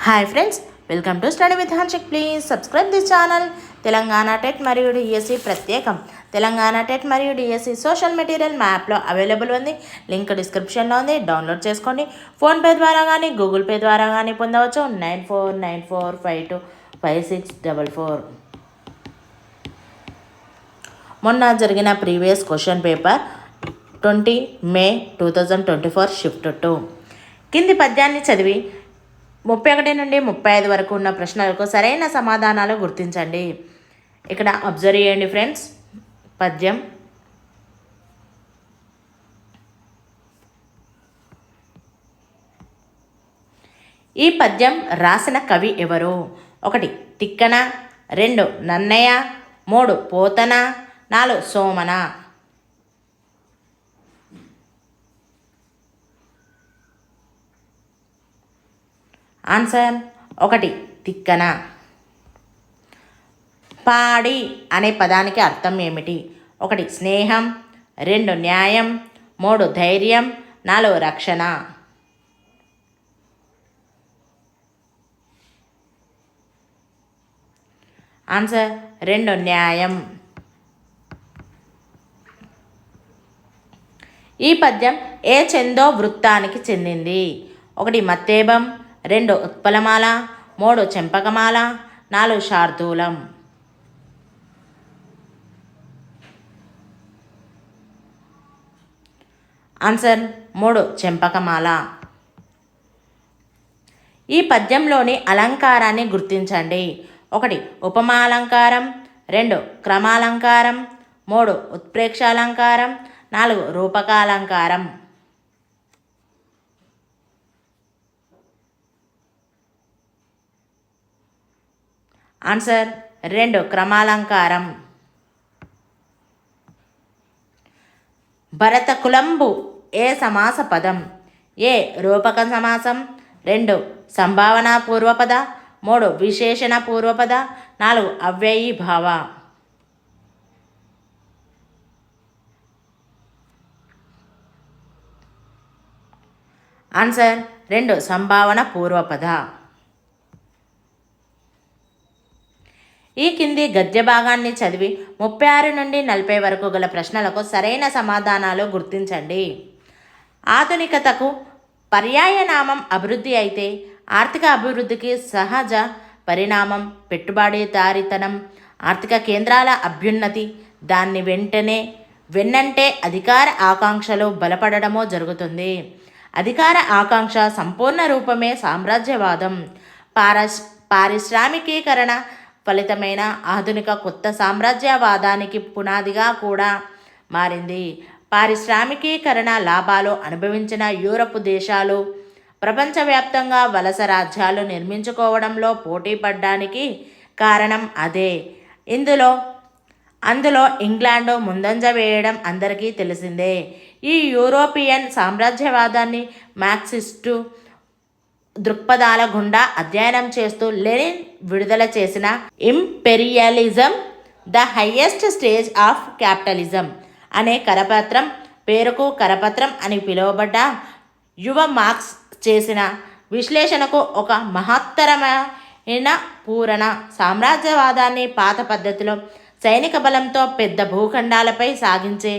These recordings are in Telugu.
Hi friends, welcome to study with Hanshik. Please subscribe this channel. Telangana TET మరియు డిఎస్సి ప్రత్యేకం. తెలంగాణ టెట్ మరియు డిఎస్సి సోషల్ మెటీరియల్ మ్యాప్లో అవైలబుల్ ఉంది. లింక్ డిస్క్రిప్షన్లో ఉంది, డౌన్లోడ్ చేసుకోండి. ఫోన్పే ద్వారా కానీ గూగుల్ పే ద్వారా కానీ పొందవచ్చు. 9494525644. మొన్న జరిగిన ప్రీవియస్ క్వశ్చన్ పేపర్ 20 మే 2024 షిఫ్ట్ 2 కింది పద్యాన్ని చదివి 31 నుండి 35 వరకు ఉన్న ప్రశ్నలకు సరైన సమాధానాలు గుర్తించండి. ఇక్కడ అబ్జర్వ్ చేయండి ఫ్రెండ్స్. పద్యం. ఈ పద్యం రాసిన కవి ఎవరు? 1 తిక్కన, 2 నన్నయ్య, 3 పోతన, 4 సోమన. ఆన్సర్ 1 తిక్కన. పాడి అనే పదానికి అర్థం ఏమిటి? 1 స్నేహం, 2 న్యాయం, 3 ధైర్యం, 4 రక్షణ. ఆన్సర్ 2 న్యాయం. ఈ పద్యం ఏ ఛందో వృత్తానికి చెందింది? 1 మత్తేబం, 2 ఉత్పలమాల, 3 చెంపకమాల, 4 శార్దూలం. ఆన్సర్ 3 చెంపకమాల. ఈ పద్యంలోని అలంకారాన్ని గుర్తించండి. 1 ఉపమాలంకారం, 2 క్రమాలంకారం, 3 ఉత్ప్రేక్షాలంకారం, 4 రూపకాలంకారం. ఆన్సర్ 2 క్రమాలంకారం. భరత కులంబు ఏ సమాస పదం? ఏ రూపక సమాసం, 2 సంభావన పూర్వపద, 3 విశేషణ పూర్వపద, 4 అవ్యయీ భావ. ఆన్సర్ 2 సంభావన పూర్వపద. ఈ కింది గద్య భాగాన్ని చదివి 36 నుండి 40 వరకు గల ప్రశ్నలకు సరైన సమాధానాలు గుర్తించండి. ఆధునికతకు పర్యాయనామం అభివృద్ధి అయితే ఆర్థిక అభివృద్ధికి సహజ పరిణామం పెట్టుబడిదారీతనం. ఆర్థిక కేంద్రాల అభ్యున్నతి దాన్ని వెన్నంటే అధికార ఆకాంక్షలు బలపడడమో జరుగుతుంది. అధికార ఆకాంక్ష సంపూర్ణ రూపమే సామ్రాజ్యవాదం. పారిశ్రామికీకరణ ఫలితమైన ఆధునిక కొత్త సామ్రాజ్యవాదానికి పునాదిగా కూడా మారింది. పారిశ్రామికీకరణ లాభాలు అనుభవించిన యూరప్ దేశాలు ప్రపంచవ్యాప్తంగా వలస రాజ్యాలు నిర్మించుకోవడంలో పోటీ పడ్డానికి కారణం అదే. అందులో ఇంగ్లాండ్ ముందంజ వేయడం అందరికీ తెలిసిందే. ఈ యూరోపియన్ సామ్రాజ్యవాదాన్ని మార్క్సిస్టు దృక్పథాల గుండా అధ్యయనం చేస్తూ లెనిన్ విడుదల చేసిన imperialism the highest stage of capitalism అనే కరపత్రం, పేరుకు కరపత్రం అని పిలువబడ్డ యువ మార్క్స్ చేసిన విశ్లేషణకు ఒక మహత్తరమైన పూరణ. సామ్రాజ్యవాదాన్ని పాత పద్ధతిలో సైనిక బలంతో పెద్ద భూఖండాలపై సాగించే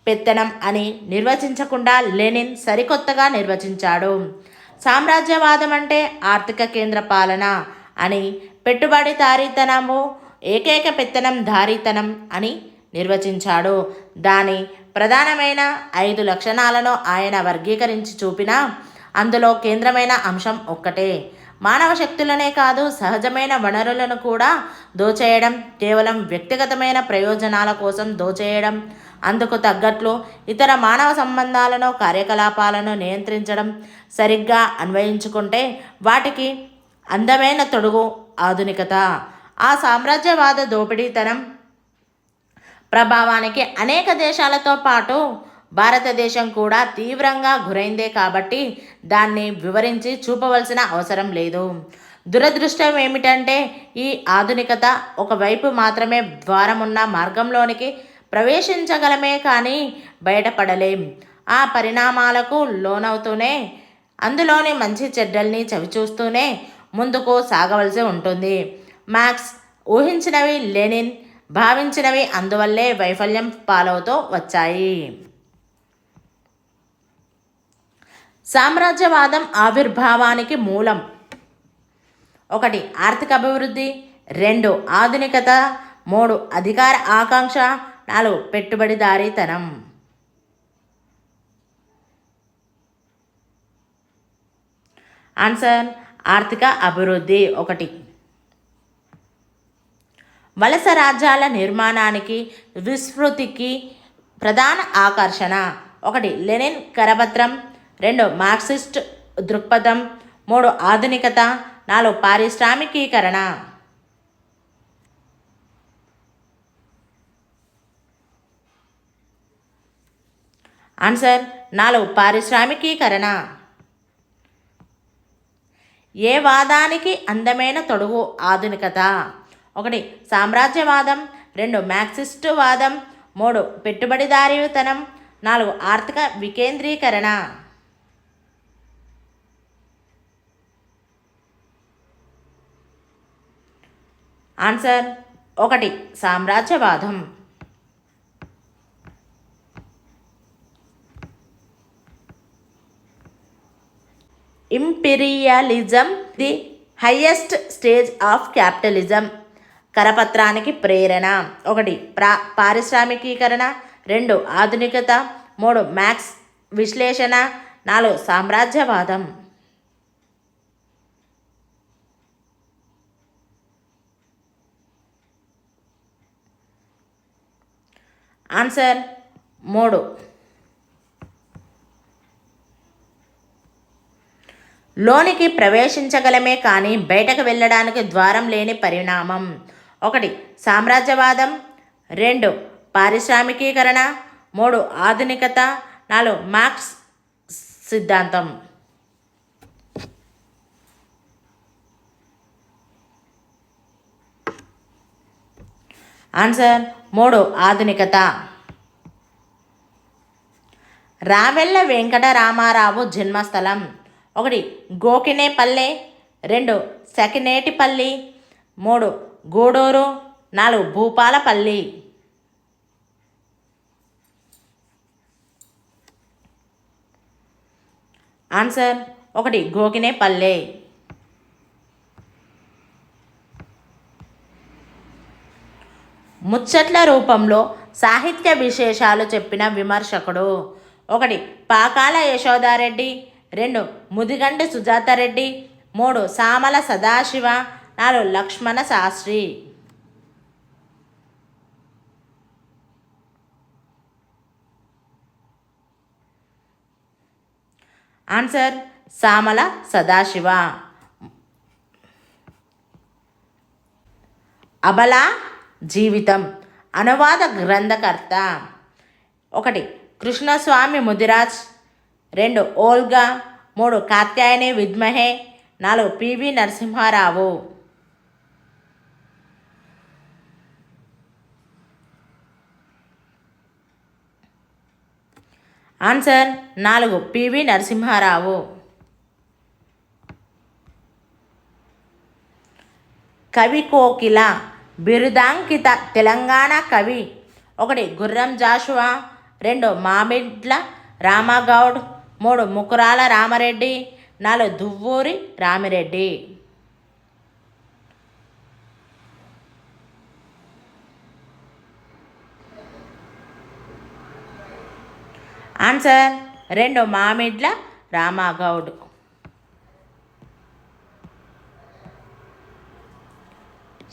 పెత్తనం అని నిర్వచించకుండా లెనిన్ సరికొత్తగా నిర్వచించాడు. సామ్రాజ్యవాదం అంటే ఆర్థిక కేంద్ర పాలన అని, పెట్టుబడిదారీతనము ఏకైక పెత్తనం దారీతనం అని నిర్వచించాడు. దాని ప్రధానమైన 5 లక్షణాలను ఆయన వర్గీకరించి చూపినా అందులో కేంద్రమైన అంశం ఒక్కటే. మానవ శక్తులనే కాదు, సహజమైన వనరులను కూడా దోచేయడం, కేవలం వ్యక్తిగతమైన ప్రయోజనాల కోసం దోచేయడం, అందుకు తగ్గట్లు ఇతర మానవ సంబంధాలను కార్యకలాపాలను నియంత్రించడం. సరిగ్గా అన్వయించుకుంటే వాటికి అందమైన తొడుగు ఆధునికత. ఆ సామ్రాజ్యవాద దోపిడీతనం ప్రభావానికి అనేక దేశాలతో పాటు భారతదేశం కూడా తీవ్రంగా గురైందే కాబట్టి దాన్ని వివరించి చూపవలసిన అవసరం లేదు. దురదృష్టం ఏమిటంటే ఈ ఆధునికత ఒకవైపు మాత్రమే ద్వారమున్న మార్గంలోనికి ప్రవేశించగలమే కానీ బయటపడలేం. ఆ పరిణామాలకు లోనవుతూనే అందులోని మంచి చెడ్డల్ని చవిచూస్తూనే ముందుకు సాగవలసి ఉంటుంది. మార్క్స్ ఊహించినవి లెనిన్ భావించినవి అందువల్లే వైఫల్యం పాలవుతూ వచ్చాయి. సామ్రాజ్యవాదం ఆవిర్భావానికి మూలం: 1 ఆర్థిక అభివృద్ధి, 2 ఆధునికత, 3 అధికార ఆకాంక్ష, 4 పెట్టుబడిదారీతనం. ఆన్సర్ ఆర్థిక అభివృద్ధి. 1 వలస రాజ్యాల నిర్మాణానికి విస్మృతికి ప్రధాన ఆకర్షణ: 1 లెనిన్ కరపత్రం, 2 మార్క్సిస్ట్ దృక్పథం, 3 ఆధునికత, 4 పారిశ్రామికీకరణ. ఆన్సర్ 4 పారిశ్రామికీకరణ. ఏ వాదానికి అందమైన తొడుగు ఆధునికత: 1 సామ్రాజ్యవాదం, 2 మార్క్సిస్టు వాదం, 3 పెట్టుబడిదారీతనం, 4 ఆర్థిక వికేంద్రీకరణ. ఆన్సర్ 1 సామ్రాజ్యవాదం. Imperialism the highest stage of capitalism. కరపత్రానికి ప్రేరణ: 1 పారిశ్రామికీకరణ, 2 ఆధునికత, 3 మార్క్స్ విశ్లేషణ, 4 సామ్రాజ్యవాదం. ఆన్సర్ 3. లోనికి ప్రవేశించగలమే కానీ బయటకు వెళ్ళడానికి ద్వారం లేని పరిణామం: 1 సామ్రాజ్యవాదం, 2 పారిశ్రామికీకరణ, 3 ఆధునికత, 4 మార్క్స్ సిద్ధాంతం. ఆన్సర్ 3 ఆధునికత. రావెల్ల వెంకటరామారావు జన్మస్థలం: 1 గోకినేపల్లె, 2 సకినేటిపల్లి, 3 గూడూరు, 4 భూపాలపల్లి. ఆన్సర్ 1 గోకినేపల్లె. ముచ్చట్ల రూపంలో సాహిత్య విశేషాలు చెప్పిన విమర్శకుడు: 1 పాకాల యశోదారెడ్డి, 2 ముదిగంటి సుజాతారెడ్డి, 3 సామల సదాశివ, 4 లక్ష్మణ శాస్త్రి. ఆన్సర్ సామల సదాశివ. అబలా జీవితం అనువాద గ్రంథకర్త: 1 కృష్ణస్వామి ముదిరాజ్, 2 ఓల్గా, 3 కాత్యాయని విద్మహే, 4 P V Narasimha Rao. Answer 4 P V Narasimha Rao. కవి కోకిల బిరుదాంకిత తెలంగాణ కవి: 1 గుర్రం జాషువా, 2 మామిడ్ల రామగౌడ్, 3 ముకురాల రామరెడ్డి, 4 దువ్వూరి రామిరెడ్డి. ఆన్సర్ 2 మామిడ్ల రామగౌడ్.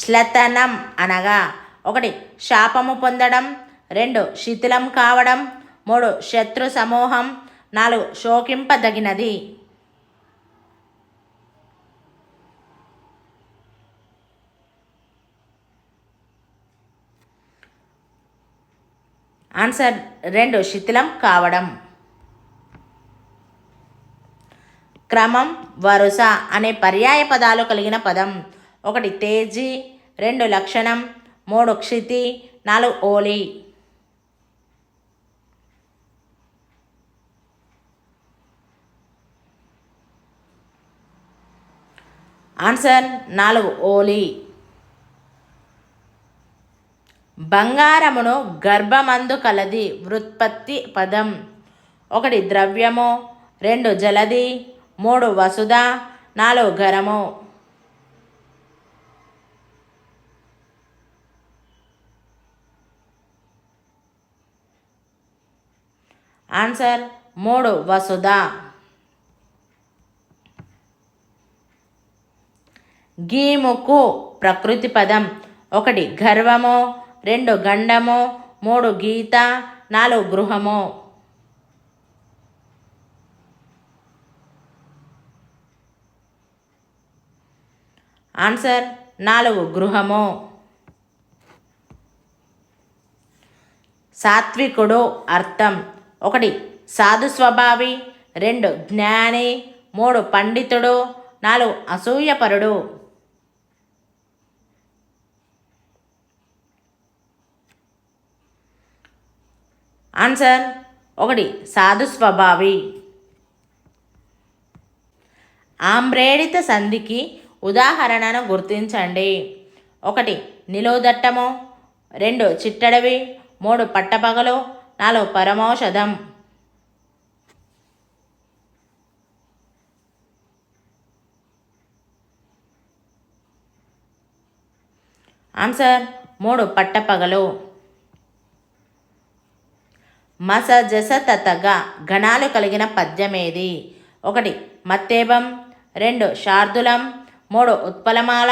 శ్లతనం అనగా: 1 శాపము పొందడం, 2 శిథిలం కావడం, 3 శత్రు సమూహం, 4 శోకింపదగినది. ఆన్సర్ 2 శిథిలం కావడం. క్రమం, వరుస అనే పర్యాయ పదాలు కలిగిన పదం: 1 తేజీ, 2 లక్షణం, 3 క్షితి, 4 ఓలి. ఆన్సర్ 4 ఓలి. బంగారమును గర్భమందు కలది వ్యుత్పత్తి పదం. 1 ద్రవ్యము, 2 జలది, 3 వసుధ, 4 గరము. ఆన్సర్ 3 వసుధ. గీముకు ప్రకృతి పదం. 1 గర్వము, 2 గండము, 3 గీత, 4 గృహము. ఆన్సర్ 4 గృహము. సాత్వికుడు అర్థం. 1 సాధు స్వభావి, 2 జ్ఞాని, 3 పండితుడు, 4 అసూయపరుడు. ఆన్సర్ 1 సాధు స్వభావి. ఆమ్రేడిత సంధికి ఉదాహరణను గుర్తించండి. 1 నిలువుదట్టము, 2 చిట్టడవి, 3 పట్టపగలు, 4 పరమౌషధం. ఆన్సర్ 3 పట్టపగలు. మస జస తతగా గణాలు కలిగిన పద్యమేది? 1 మత్తేబం, 2 శార్దులం, 3 ఉత్పలమాల,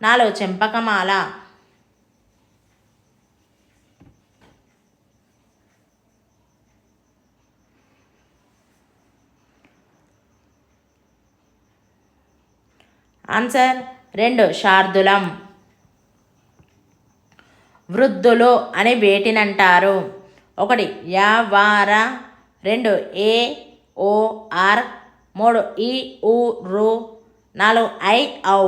4 చెంపకమాల. ఆన్సర్ 2 శార్దులం. వృద్ధులు అని వేటినంటారు? 1 యా వార, 2 ఏ ఓ ఆర్, 3 ఈ ఊ రు, 4 ఐ ఔ.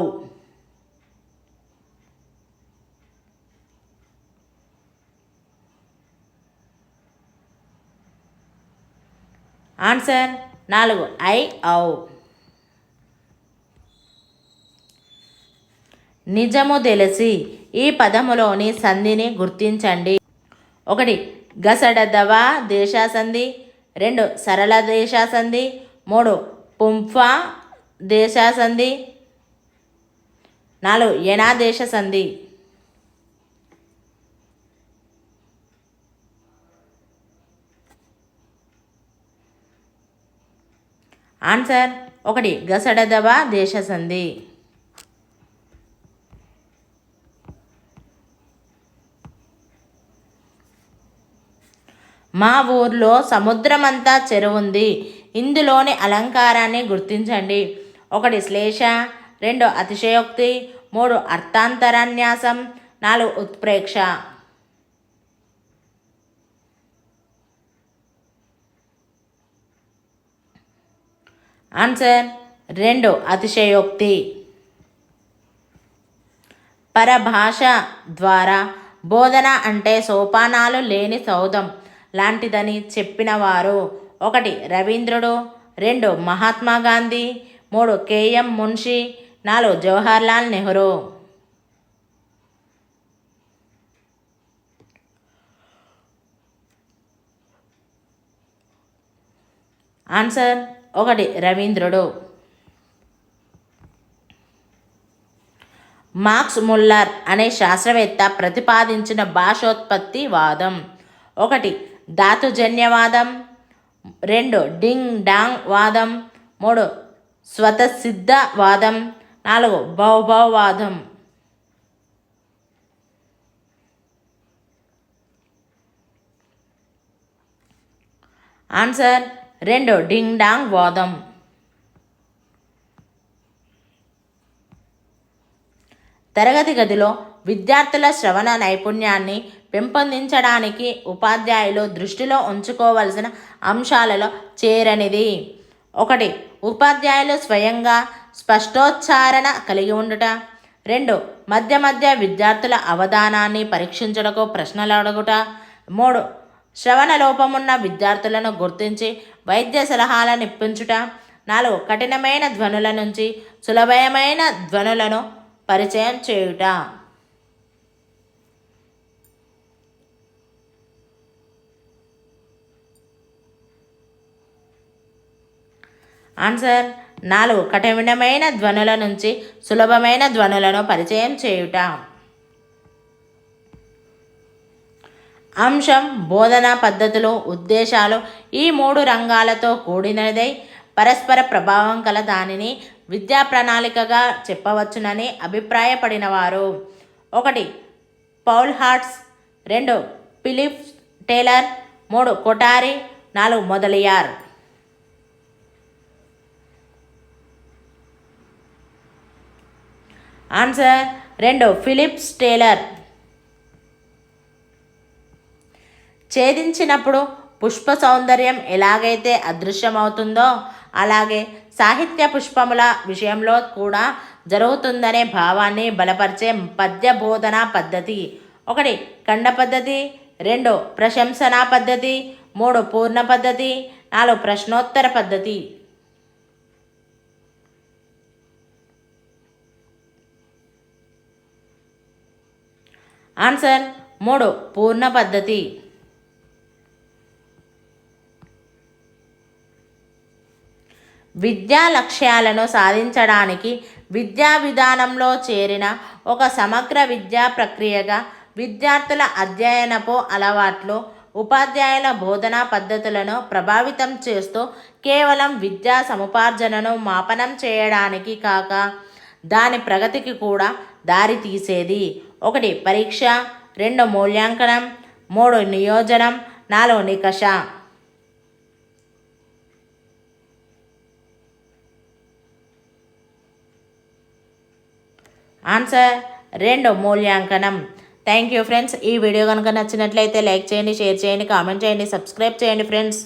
ఆన్సర్ 4 ఐ ఔ. నిజము తెలిసి ఈ పదములోని సంధిని గుర్తించండి. 1 గసడదవ దేశాసంధి, 2 సరళ దేశాసంధి, 3 పుంఫా దేశాసంధి, 4 యనా దేశ సంధి. ఆన్సర్ 1 గసడదవ దేశ సంధి. మా ఊర్లో సముద్రమంతా చెరువుంది. ఇందులోని అలంకారాన్ని గుర్తించండి. 1 శ్లేష, 2 అతిశయోక్తి, 3 అర్థాంతరన్యాసం, 4 ఉత్ప్రేక్ష. ఆన్సర్ 2 అతిశయోక్తి. పరభాష ద్వారా బోధన అంటే సోపానాలు లేని సౌధం లాంటిదని చెప్పినవారు? 1 రవీంద్రుడు, 2 మహాత్మా గాంధీ, 3 కేఎం మున్షి, 4 జవహర్లాల్ నెహ్రూ. ఆన్సర్ 1 రవీంద్రుడు. మార్క్స్ ముల్లర్ అనే శాస్త్రవేత్త ప్రతిపాదించిన భాషోత్పత్తి వాదం? 1 ధాతుజన్యవాదం, 2 డింగ్ డాంగ్ వాదం, 3 స్వతసిద్ధ వాదం, 4 భౌభవాదం. ఆన్సర్ 2 డింగ్ డాంగ్ వాదం. తరగతి గదిలో విద్యార్థుల శ్రవణ నైపుణ్యాన్ని పెంపొందించడానికి ఉపాధ్యాయులు దృష్టిలో ఉంచుకోవలసిన అంశాలలో చేరనిది? 1 ఉపాధ్యాయులు స్వయంగా స్పష్టోచ్చారణ కలిగి ఉండుట, 2 మధ్య మధ్య విద్యార్థుల అవధానాన్ని పరీక్షించుటకు ప్రశ్నలు అడుగుట, 3 శ్రవణ లోపమున్న విద్యార్థులను గుర్తించి వైద్య సలహాలను ఇప్పించుట, 4 కఠినమైన ధ్వనుల నుంచి సులభమైన ధ్వనులను పరిచయం చేయుట. ఆన్సర్ 4 కఠినమైన ధ్వనుల నుంచి సులభమైన ధ్వనులను పరిచయం చేయుట. అంశం బోధనా పద్ధతులు ఉద్దేశాలు ఈ 3 రంగాలతో కూడినదై పరస్పర ప్రభావం కల దానిని విద్యా ప్రణాళికగా చెప్పవచ్చునని అభిప్రాయపడినవారు 1 పౌల్ హార్ట్స్, 2 Philip Taylor, 3 Kothari, 4 Mudaliar. Answer 2 Philip Taylor. ఛేదించినప్పుడు పుష్ప సౌందర్యం ఎలాగైతే అదృశ్యమవుతుందో అలాగే సాహిత్య పుష్పముల విషయంలో కూడా జరుగుతుందనే భావాన్ని బలపరిచే పద్య బోధనా పద్ధతి 1 ఖండ పద్ధతి, 2 ప్రశంసనా పద్ధతి, 3 పూర్ణ పద్ధతి, 4 ప్రశ్నోత్తర పద్ధతి. ఆన్సర్ 3 పూర్ణ పద్ధతి. విద్యా లక్ష్యాలను సాధించడానికి విద్యా విధానంలో చేరిన ఒక సమగ్ర విద్యా ప్రక్రియగా విద్యార్థుల అధ్యయనపు అలవాట్లు, ఉపాధ్యాయుల బోధనా పద్ధతులను ప్రభావితం చేస్తూ కేవలం విద్యా సముపార్జనను మాపనం చేయడానికి కాక దాని ప్రగతికి కూడా దారి తీసేది. 1 పరీక్ష, 2 మూల్యాంకనం, 3 నియోజనం, 4 నికష. ఆన్సర్ 2 మూల్యాంకనం. Thank you friends. ఈ వీడియో కనుక నచ్చినట్లయితే లైక్ చేయండి, షేర్ చేయండి, కామెంట్ చేయండి, సబ్స్క్రైబ్ చేయండి ఫ్రెండ్స్.